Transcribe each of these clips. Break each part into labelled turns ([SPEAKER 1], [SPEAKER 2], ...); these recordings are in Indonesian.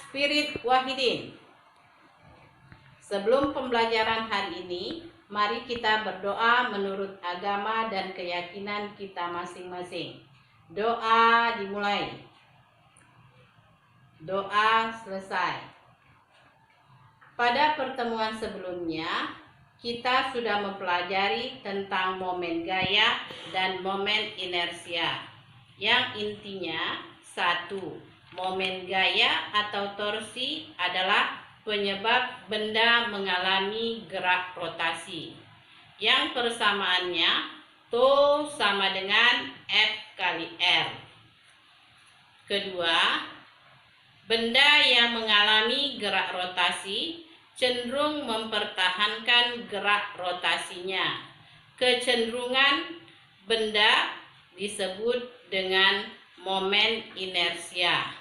[SPEAKER 1] Spirit Wahidin. Sebelum pembelajaran hari ini, mari kita berdoa menurut agama dan keyakinan kita masing-masing. Doa dimulai. Doa selesai. Pada pertemuan sebelumnya, kita sudah mempelajari tentang momen gaya dan momen inersia. Yang intinya, 1. Momen gaya atau torsi adalah penyebab benda mengalami gerak rotasi. Yang persamaannya TO sama dengan F kali R. Kedua, benda yang mengalami gerak rotasi cenderung mempertahankan gerak rotasinya. Kecenderungan benda disebut dengan momen inersia.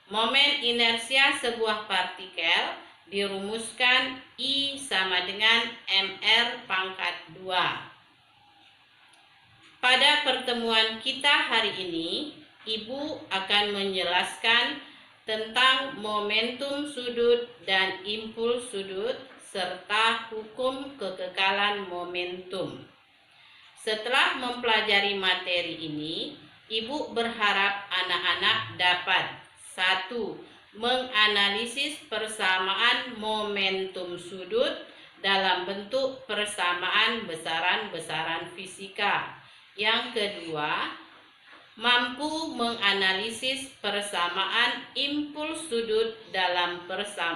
[SPEAKER 1] Momen inersia sebuah partikel dirumuskan I sama dengan mR pangkat 2. Pada pertemuan kita hari ini, Ibu akan menjelaskan tentang momentum sudut dan impuls sudut serta hukum kekekalan momentum. Setelah mempelajari materi ini, Ibu berharap anak-anak dapat 1. Menganalisis persamaan momentum sudut dalam bentuk persamaan besaran-besaran fisika. Yang kedua, mampu menganalisis persamaan impuls sudut dalam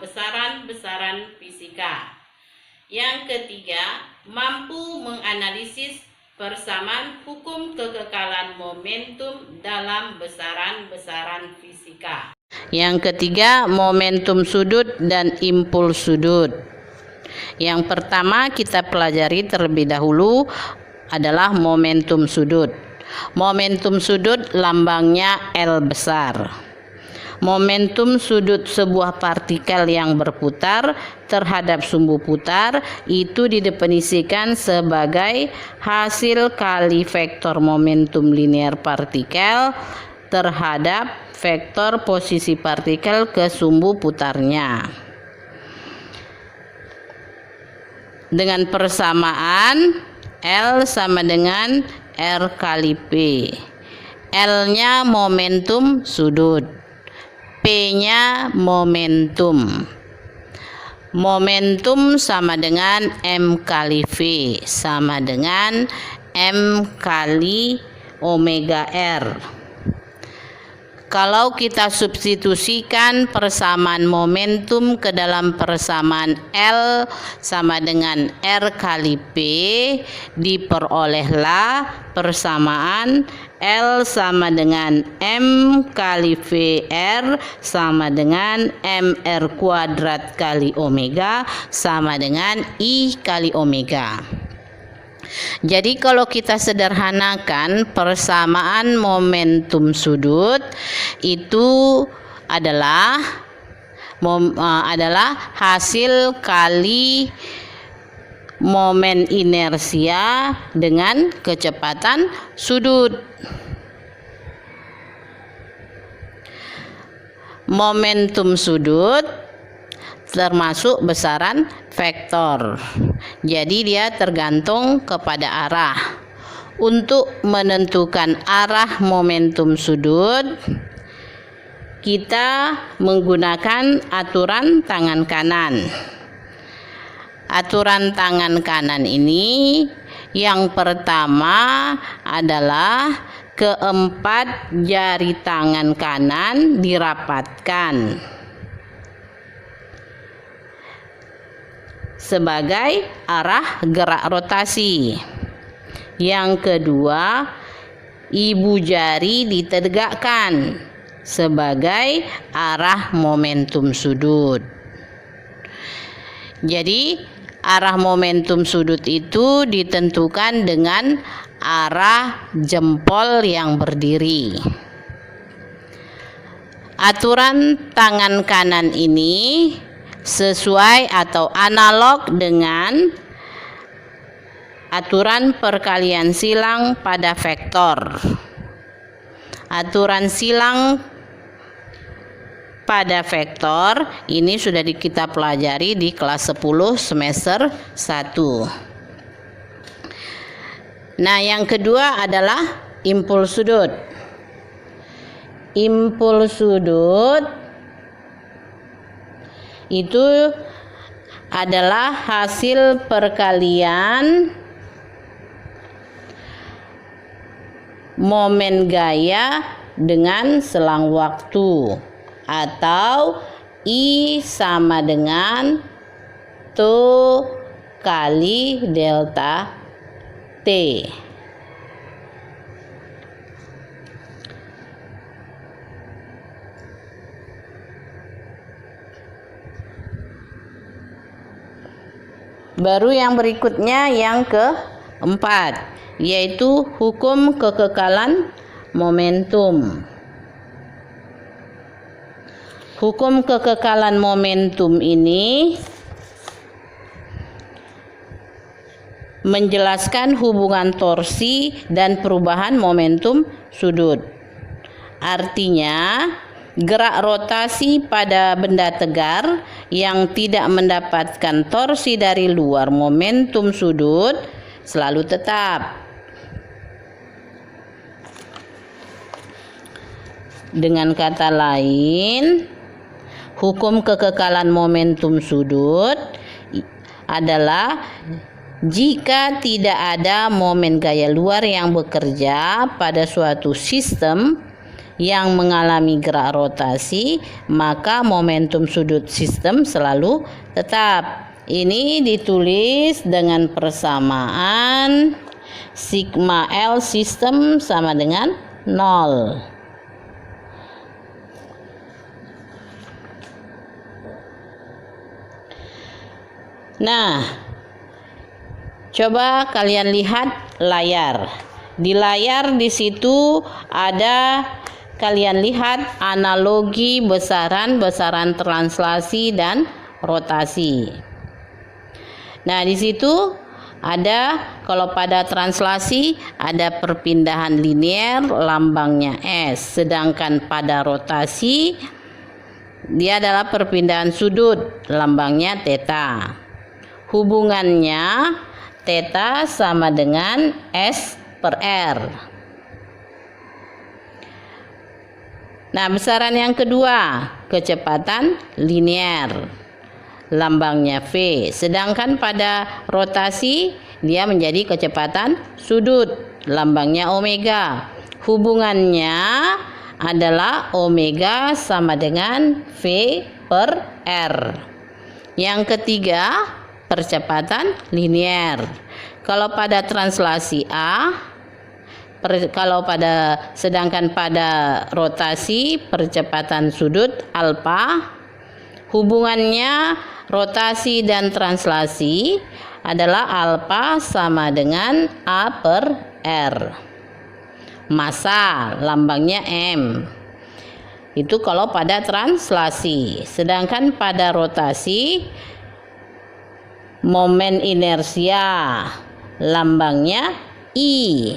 [SPEAKER 1] besaran-besaran fisika. Yang ketiga, mampu menganalisis persamaan hukum kekekalan momentum dalam besaran-besaran fisika. Yang ketiga, momentum sudut dan impuls sudut. Yang pertama kita pelajari terlebih dahulu adalah momentum sudut. Momentum sudut lambangnya L besar. Momentum sudut sebuah partikel yang berputar terhadap sumbu putar itu didefinisikan sebagai hasil kali vektor momentum linear partikel terhadap vektor posisi partikel ke sumbu putarnya. Dengan persamaan L sama dengan R kali P. L-nya momentum sudut, P-nya momentum. Momentum sama dengan M kali V sama dengan M kali omega R. Kalau kita substitusikan persamaan momentum ke dalam persamaan L sama dengan R kali P, diperolehlah persamaan L sama dengan M kali VR sama dengan MR kuadrat kali omega sama dengan I kali omega. Jadi kalau kita sederhanakan persamaan momentum sudut itu adalah hasil kali momen inersia dengan kecepatan sudut. Momentum sudut termasuk besaran vektor. Jadi dia tergantung kepada arah. Untuk menentukan arah momentum sudut, kita menggunakan aturan tangan kanan. Aturan tangan kanan ini yang pertama adalah keempat jari tangan kanan dirapatkan sebagai arah gerak rotasi. Yang kedua, ibu jari ditegakkan sebagai arah momentum sudut. Jadi arah momentum sudut itu ditentukan dengan arah jempol yang berdiri. Aturan tangan kanan ini sesuai atau analog dengan aturan perkalian silang pada vektor. Aturan silang pada vektor, ini sudah kita pelajari di kelas 10 semester 1. Nah, yang kedua adalah impul sudut. Impul sudut itu adalah hasil perkalian momen gaya dengan selang waktu, atau I sama dengan T kali delta T. Baru yang berikutnya yang keempat, yaitu hukum kekekalan momentum. Hukum kekekalan momentum ini menjelaskan hubungan torsi dan perubahan momentum sudut. Artinya, gerak rotasi pada benda tegar yang tidak mendapatkan torsi dari luar momentum sudut selalu tetap. Dengan kata lain, hukum kekekalan momentum sudut adalah jika tidak ada momen gaya luar yang bekerja pada suatu sistem yang mengalami gerak rotasi, maka momentum sudut sistem selalu tetap. Ini ditulis dengan persamaan sigma L sistem sama dengan 0. Nah, coba kalian lihat layar. Di layar di situ ada, kalian lihat analogi besaran translasi dan rotasi. Nah, di situ ada, kalau pada translasi ada perpindahan linear lambangnya S, sedangkan pada rotasi dia adalah perpindahan sudut lambangnya theta. Hubungannya theta sama dengan S per R. Nah, besaran yang kedua, kecepatan linear, lambangnya V. Sedangkan pada rotasi dia menjadi kecepatan sudut, lambangnya omega. Hubungannya adalah omega sama dengan V per R. Yang ketiga, percepatan linear. Kalau pada translasi sedangkan pada rotasi percepatan sudut alfa. Hubungannya rotasi dan translasi adalah alfa sama dengan A per R. Massa lambangnya M. Itu kalau pada translasi. Sedangkan pada rotasi momen inersia lambangnya I.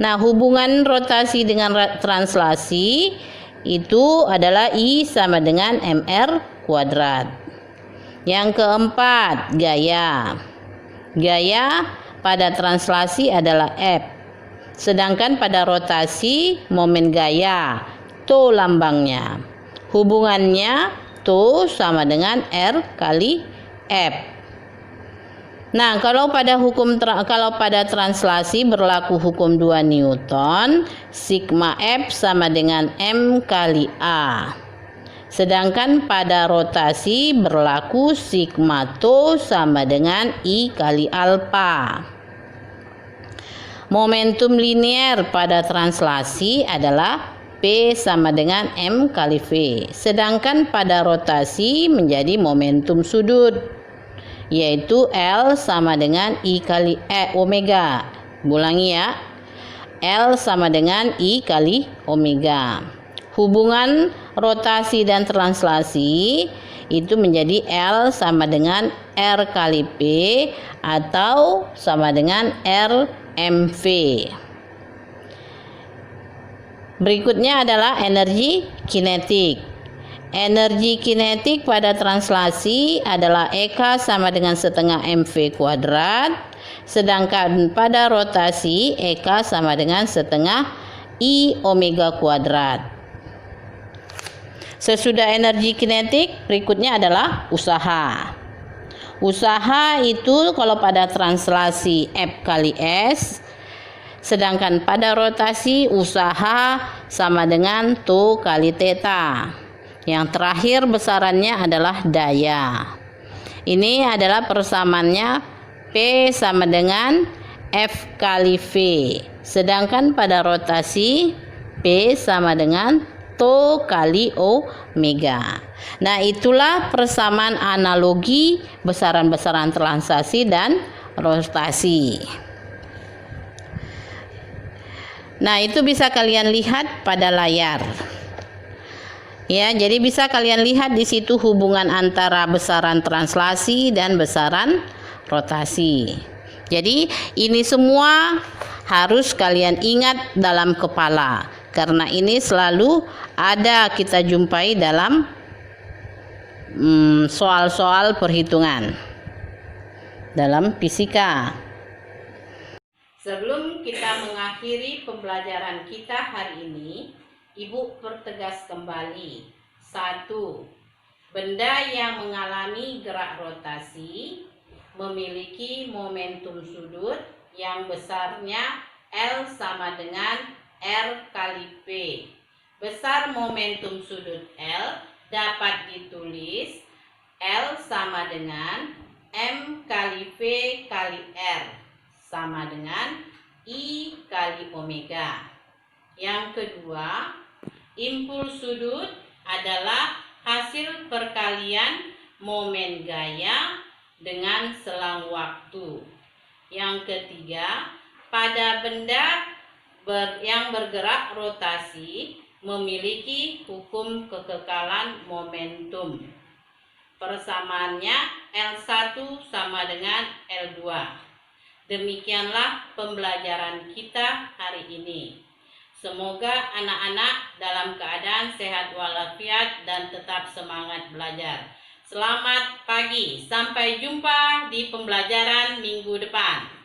[SPEAKER 1] Nah, hubungan rotasi dengan translasi itu adalah I sama dengan MR kuadrat. Yang keempat, gaya. Gaya pada translasi adalah F. Sedangkan pada rotasi momen gaya T lambangnya. Hubungannya T sama dengan R kali F. Nah, kalau pada translasi berlaku hukum 2 Newton, sigma F sama dengan M kali A. Sedangkan pada rotasi berlaku sigma T sama dengan I kali alfa. Momentum linear pada translasi adalah P sama dengan M kali V. Sedangkan pada rotasi menjadi momentum sudut, yaitu L sama dengan I kali omega. Ulangi ya, L sama dengan I kali omega. Hubungan rotasi dan translasi itu menjadi L sama dengan R kali P atau sama dengan R MV. Berikutnya adalah energi kinetik. Energi kinetik pada translasi adalah EK sama dengan setengah MV kuadrat, sedangkan pada rotasi EK sama dengan setengah I omega kuadrat. Sesudah energi kinetik, berikutnya adalah usaha. Usaha itu kalau pada translasi F kali S, sedangkan pada rotasi usaha sama dengan tau kali theta. Yang terakhir besarannya adalah daya. Ini adalah persamaannya P sama dengan F kali V. Sedangkan pada rotasi P sama dengan tau kali omega. Nah, itulah persamaan analogi besaran-besaran translasi dan rotasi. Nah, itu bisa kalian lihat pada layar. Ya, jadi bisa kalian lihat di situ hubungan antara besaran translasi dan besaran rotasi. Jadi ini semua harus kalian ingat dalam kepala, karena ini selalu ada kita jumpai dalam soal-soal perhitungan dalam fisika. Sebelum kita mengakhiri pembelajaran kita hari ini, Ibu pertegas kembali. 1. Benda yang mengalami gerak rotasi memiliki momentum sudut yang besarnya L sama dengan R kali P. Besar momentum sudut L dapat ditulis L sama dengan M kali V kali R sama dengan I kali omega. Yang kedua, impuls sudut adalah hasil perkalian momen gaya dengan selang waktu. Yang ketiga, pada benda yang bergerak rotasi memiliki hukum kekekalan momentum. Persamaannya L1 sama dengan L2. Demikianlah pembelajaran kita hari ini. Semoga anak-anak dalam keadaan sehat walafiat dan tetap semangat belajar. Selamat pagi, sampai jumpa di pembelajaran minggu depan.